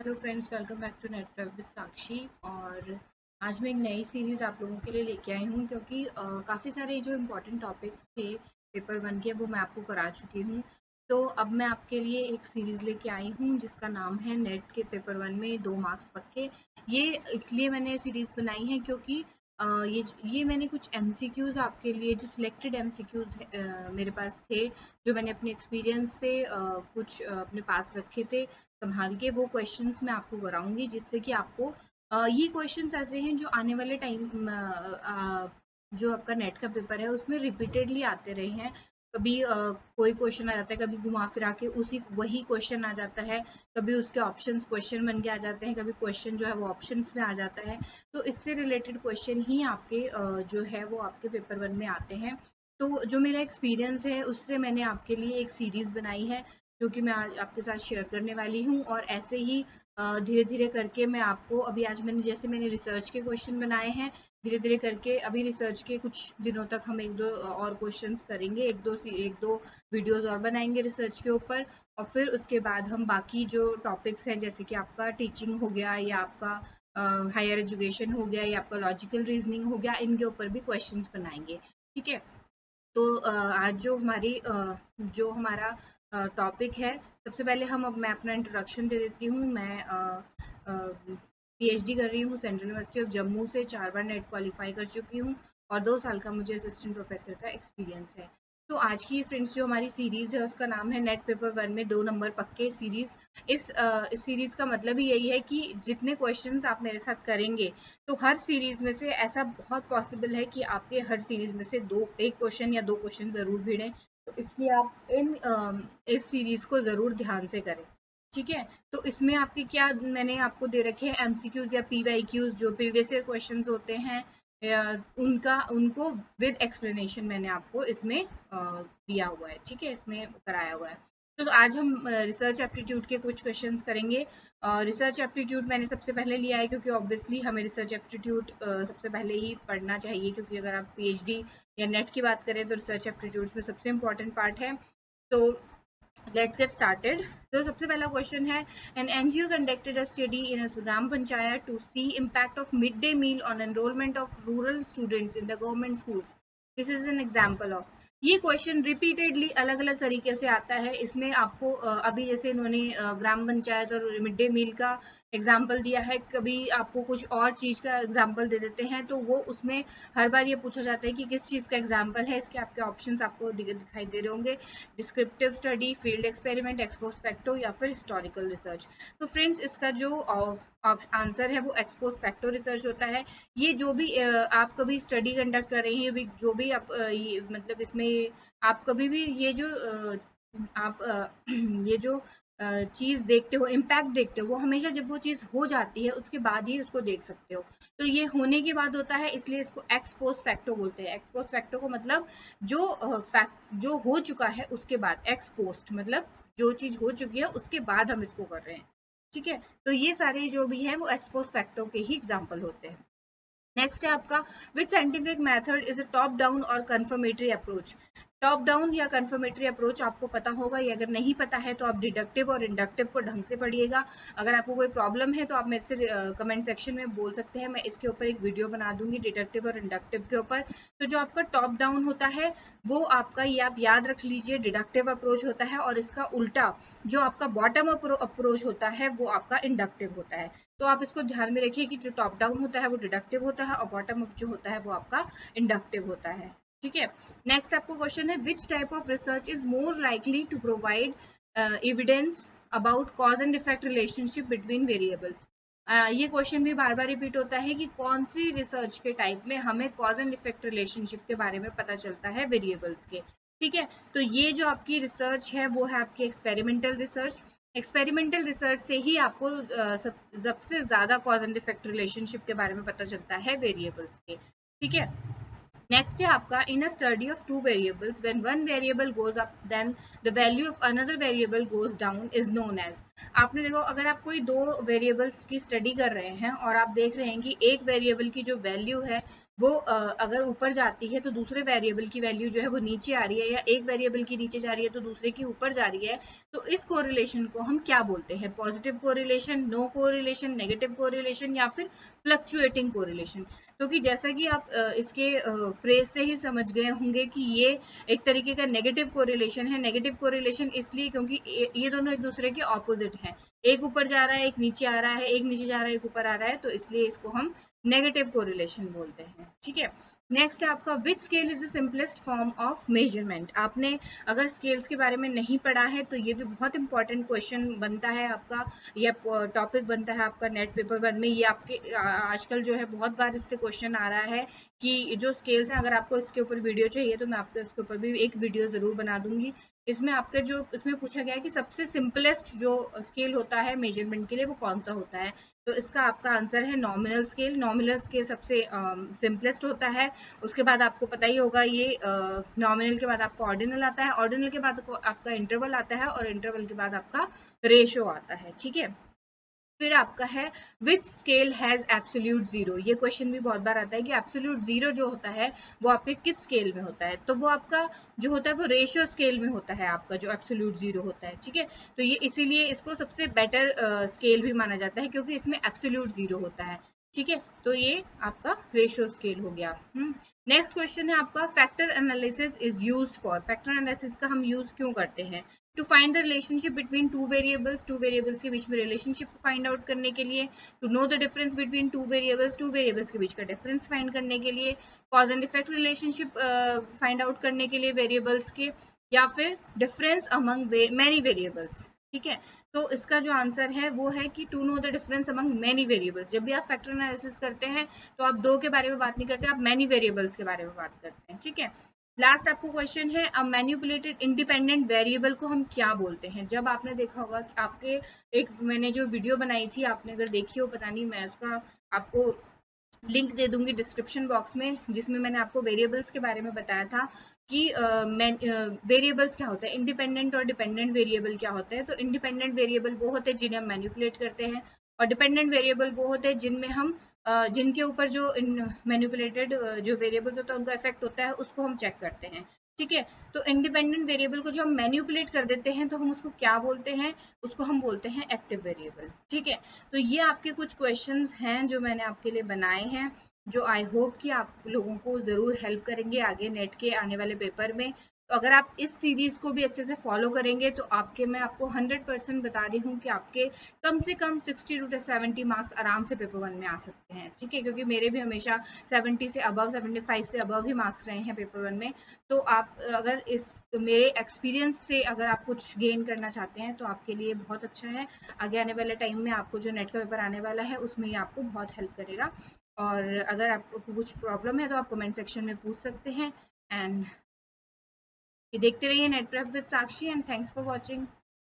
Hello friends, welcome back to net web with Sakshi. और आज मैं एक नई सीरीज़ आप लोगों के लिए लेके आई हूँ क्योंकि काफ़ी सारे जो इम्पोर्टेंट टॉपिक्स थे पेपर वन के वो मैं आपको करा चुकी हूँ। तो अब मैं आपके लिए एक सीरीज़ लेके आई हूँ जिसका नाम है नेट के पेपर वन में 2 मार्क्स पक्के। ये इसलिए मैंने सीरीज़ बनाई है क्योंकि ये मैंने कुछ एमसीक्यूज़ आपके लिए जो सिलेक्टेड एमसीक्यूज़ मेरे पास थे, जो मैंने अपने एक्सपीरियंस से कुछ अपने पास रखे थे संभाल के, वो क्वेश्चंस मैं आपको कराऊंगी जिससे कि आपको ये क्वेश्चंस ऐसे हैं जो आने वाले टाइम जो आपका नेट का पेपर है उसमें रिपीटेडली आते रहे हैं। कभी कोई क्वेश्चन आ जाता है, कभी घुमा फिरा के उसी वही क्वेश्चन आ जाता है, कभी उसके ऑप्शंस क्वेश्चन बन के आ जाते हैं, कभी क्वेश्चन जो है वो ऑप्शंस में आ जाता है। तो इससे रिलेटेड क्वेश्चन ही आपके जो है वो आपके पेपर वन में आते हैं। तो जो मेरा एक्सपीरियंस है उससे मैंने आपके लिए एक सीरीज बनाई है जो कि मैं आज आपके साथ शेयर करने वाली हूँ। और ऐसे ही धीरे धीरे करके मैं आपको अभी आज मैंने रिसर्च के क्वेश्चन बनाए हैं, धीरे धीरे करके अभी रिसर्च के कुछ दिनों तक हम एक दो और क्वेश्चंस करेंगे, एक दो वीडियोस और बनाएंगे रिसर्च के ऊपर। और फिर उसके बाद हम बाकी जो टॉपिक्स हैं जैसे कि आपका टीचिंग हो गया या आपका हायर एजुकेशन हो गया या आपका लॉजिकल रीजनिंग हो गया, इनके ऊपर भी क्वेश्चंस बनाएंगे। ठीक है। तो आज जो हमारा टॉपिक है, सबसे पहले मैं अपना इंट्रोडक्शन दे देती हूँ। मैं पीएचडी कर रही हूँ सेंट्रल यूनिवर्सिटी ऑफ जम्मू से, 4 बार नेट क्वालिफाई कर चुकी हूँ और 2 साल का मुझे असिस्टेंट प्रोफेसर का एक्सपीरियंस है। तो आज की फ्रेंड्स जो हमारी सीरीज है उसका नाम है नेट पेपर वन में 2 नंबर पक्के सीरीज। इस सीरीज का मतलब ही यही है कि जितने क्वेश्चंस आप मेरे साथ करेंगे, तो हर सीरीज में से ऐसा बहुत पॉसिबल है कि आपके हर सीरीज में से एक क्वेश्चन या 2 क्वेश्चन जरूर भिड़े। तो इसलिए आप इस सीरीज को जरूर ध्यान से करें। ठीक है। तो इसमें आपके क्या मैंने आपको दे रखे हैं, एमसीक्यूज या पीवाईक्यूज जो प्रीवियस ईयर क्वेश्चंस होते हैं, उनको विद एक्सप्लेनेशन मैंने आपको इसमें दिया हुआ है। ठीक है, इसमें कराया हुआ है। तो आज हम रिसर्च एप्टीट्यूड के कुछ क्वेश्चंस करेंगे। रिसर्च एप्टीट्यूड मैंने सबसे पहले लिया है क्योंकि ऑब्वियसली हमें रिसर्च एप्टीट्यूड सबसे पहले ही पढ़ना चाहिए, क्योंकि अगर आप पीएचडी या नेट की बात करें तो रिसर्च एप्टीट्यूड में सबसे इम्पोर्टेंट पार्ट है। तो लेट्स गेट स्टार्टेड। तो सबसे पहला क्वेश्चन है, an NGO conducted a study in a gram panchayat to see impact of mid day meal on enrolment of rural students in the government schools. This is an example of. ये question repeatedly अलग अलग तरीके से आता है। इसमें आपको अभी जैसे इन्होंने ग्राम पंचायत और मिड डे मील का एग्जाम्पल दिया है, कभी आपको कुछ और चीज का एग्जाम्पल दे देते हैं, तो वो उसमें हर बार ये पूछा जाता है कि किस चीज का एग्जाम्पल है। इसके आपके ऑप्शंस आपको दिखाई दे रहे होंगे, descriptive study, field experiment, ex post या फिर हिस्टोरिकल रिसर्च। तो फ्रेंड्स इसका जो आंसर है वो एक्सपोस्ट फैक्टो रिसर्च होता है। ये जो भी आप कभी स्टडी कंडक्ट कर रहे हैं, जो भी आप मतलब इसमें आप कभी भी ये जो आप ये जो चीज देखते हो, इम्पैक्ट देखते हो, वो हमेशा जब वो चीज हो जाती है उसके बाद ही उसको देख सकते हो। तो ये होने के बाद होता है, इसलिए इसको एक्सपोस्ट फैक्टो बोलते हैं। एक्सपोस्ट फैक्टो को मतलब जो फैक्ट जो हो चुका है उसके बाद, एक्सपोस्ट मतलब जो चीज हो चुकी है उसके बाद हम इसको कर रहे हैं। ठीक है। तो ये सारे जो भी है वो एक्सपोस्ट फैक्टो के ही एग्जाम्पल होते हैं। नेक्स्ट है आपका, which scientific method is a top down और कन्फर्मेटरी अप्रोच। टॉप डाउन या कन्फर्मेटरी अप्रोच आपको पता होगा, या अगर नहीं पता है तो आप डिडक्टिव और इंडक्टिव को ढंग से पढ़िएगा। अगर आपको कोई प्रॉब्लम है तो आप मेरे से कमेंट सेक्शन में बोल सकते हैं, मैं इसके ऊपर एक वीडियो बना दूंगी डिडक्टिव और इंडक्टिव के ऊपर। तो जो आपका टॉप डाउन होता है वो आपका, ये आप याद रख लीजिए, डिडक्टिव अप्रोच होता है, और इसका उल्टा जो आपका बॉटम अप्रोच होता है वो आपका इंडक्टिव होता है। तो आप इसको ध्यान में रखिए कि जो टॉप डाउन होता है वो डिडक्टिव होता है और बॉटम अप जो होता है वो आपका इंडक्टिव होता है। ठीक है। नेक्स्ट आपको क्वेश्चन है, which type of research is more likely to provide evidence about cause and effect relationship between variables. ये क्वेश्चन भी बार बार रिपीट होता है कि कौन सी रिसर्च के टाइप में हमें कॉज एंड इफेक्ट रिलेशनशिप के बारे में पता चलता है वेरिएबल्स के। ठीक है। तो ये जो आपकी रिसर्च है वो है आपकी एक्सपेरिमेंटल रिसर्च। एक्सपेरिमेंटल रिसर्च से ही आपको सबसे ज्यादा कॉज एंड इफेक्ट रिलेशनशिप के बारे में पता चलता है वेरिएबल्स के। ठीक है। नेक्स्ट है आपका, in a study of two variables when one variable goes up then the value of another variable goes down is known as. आपने देखो, अगर आप कोई दो वेरिएबल्स की स्टडी कर रहे हैं और आप देख रहे हैं कि एक वेरिएबल की जो वैल्यू है वो अगर ऊपर जाती है तो दूसरे वेरिएबल की वैल्यू जो है वो नीचे आ रही है, या एक वेरिएबल की नीचे जा रही है तो दूसरे की ऊपर जा रही है, तो इस कोरिलेशन को हम क्या बोलते हैं? Positive correlation, no correlation, negative correlation, या फिर फ्लक्चुएटिंग कोरिलेशन। क्योंकि जैसा कि आप इसके फ्रेज से ही समझ गए होंगे कि ये एक तरीके का नेगेटिव कोरिलेशन है। नेगेटिव कोरिलेशन इसलिए क्योंकि ये दोनों एक दूसरे के ऑपोजिट हैं, एक ऊपर जा रहा है एक नीचे आ रहा है, एक नीचे जा रहा है एक ऊपर आ रहा है, तो इसलिए इसको हम नेगेटिव कोरिलेशन बोलते हैं। ठीक है, नेक्स्ट है आपका which scale is the simplest form of measurement. आपने अगर स्केल्स के बारे में नहीं पढ़ा है तो ये भी बहुत इंपॉर्टेंट क्वेश्चन बनता है आपका, या टॉपिक बनता है आपका नेट पेपर वन में। ये आपके आजकल जो है बहुत बार इससे क्वेश्चन आ रहा है कि जो स्केल्स हैं, अगर आपको इसके ऊपर वीडियो चाहिए तो मैं आपको इसके ऊपर भी एक वीडियो जरूर बना दूंगी। इसमें आपका जो इसमें पूछा गया है कि सबसे सिंपलेस्ट जो स्केल होता है मेजरमेंट के लिए वो कौन सा होता है, तो इसका आपका आंसर है नॉमिनल स्केल। नॉमिनल स्केल सबसे सिंपलेस्ट होता है। उसके बाद आपको पता ही होगा ये नॉमिनल के बाद आपका ऑर्डिनल आता है, ऑर्डिनल के बाद आपका इंटरवल आता है, और इंटरवल के बाद आपका रेशो आता है। ठीक है, फिर आपका है विच स्केल हैज एब्सोल्यूट जीरो। ये क्वेश्चन भी बहुत बार आता है कि एब्सोल्यूट जीरो जो होता है वो आपके किस स्केल में होता है, तो वो आपका जो होता है वो रेशियो स्केल में होता है, आपका जो एब्सोल्यूट जीरो होता है। ठीक है, तो ये इसीलिए इसको सबसे बेटर स्केल भी माना जाता है क्योंकि इसमें एब्सोल्यूट जीरो होता है। ठीक है, तो ये आपका रेशियो स्केल हो गया। नेक्स्ट क्वेश्चन है आपका factor analysis is used for. Factor analysis का हम यूज क्यों करते हैं? To find the relationship between two variables के बीच में रिलेशनशिप फाइंड आउट करने के लिए, to know the difference between two variables के बीच का डिफरेंस फाइंड करने के लिए, cause and effect relationship find out करने के लिए वेरिएबल्स के, या फिर डिफरेंस अमंग मैनी वेरिएबल्स। ठीक है, तो इसका जो आंसर है वो है कि to know the difference among many variables. जब भी आप फैक्टर एनालिसिस करते हैं तो आप दो के बारे में बात नहीं करते, आप मैनी वेरिएबल्स के बारे में बात करते हैं। ठीक है, लास्ट आपको क्वेश्चन है अ मैनिपुलेटेड इंडिपेंडेंट वेरिएबल को हम क्या बोलते हैं? जब आपने देखा होगा कि आपके एक मैंने जो वीडियो बनाई थी, आपने अगर देखी हो पता नहीं, मैं उसका आपको लिंक दे दूंगी डिस्क्रिप्शन बॉक्स में, जिसमें मैंने आपको वेरिएबल्स के बारे में बताया था कि वेरिएबल्स क्या होता है, इंडिपेंडेंट और डिपेंडेंट वेरिएबल क्या होते हैं। तो इंडिपेंडेंट वेरिएबल वो होते हैं जिन्हें हम मैनिपुलेट करते हैं, और डिपेंडेंट वेरिएबल वो होते हैं जिनमें हम जिनके ऊपर जो मैनिपुलेटेड जो वेरिएबल्स होता है उनका इफेक्ट होता है, उसको हम चेक करते हैं। ठीक है, तो इंडिपेंडेंट वेरिएबल को जो हम मैनिपुलेट कर देते हैं तो हम उसको क्या बोलते हैं? उसको हम बोलते हैं एक्टिव वेरिएबल। ठीक है, तो ये आपके कुछ क्वेश्चंस हैं जो मैंने आपके लिए बनाए हैं, जो आई होप कि आप लोगों को ज़रूर हेल्प करेंगे आगे नेट के आने वाले पेपर में। तो अगर आप इस सीरीज को भी अच्छे से फॉलो करेंगे तो मैं आपको 100% बता रही हूँ कि आपके कम से कम 60 to 70 मार्क्स आराम से पेपर वन में आ सकते हैं। ठीक है, क्योंकि मेरे भी हमेशा 70 से अबव, 75 से अबव ही मार्क्स रहे हैं पेपर वन में। तो आप अगर इस मेरे एक्सपीरियंस से अगर आप कुछ गेन करना चाहते हैं तो आपके लिए बहुत अच्छा है। आगे आने वाले टाइम में आपको जो नेट का पेपर आने वाला है उसमें ये आपको बहुत हेल्प करेगा। और अगर आपको कुछ प्रॉब्लम है तो आप कमेंट सेक्शन में पूछ सकते हैं। एंड देखते रहिए net prep with Sakshi, and thanks for watching.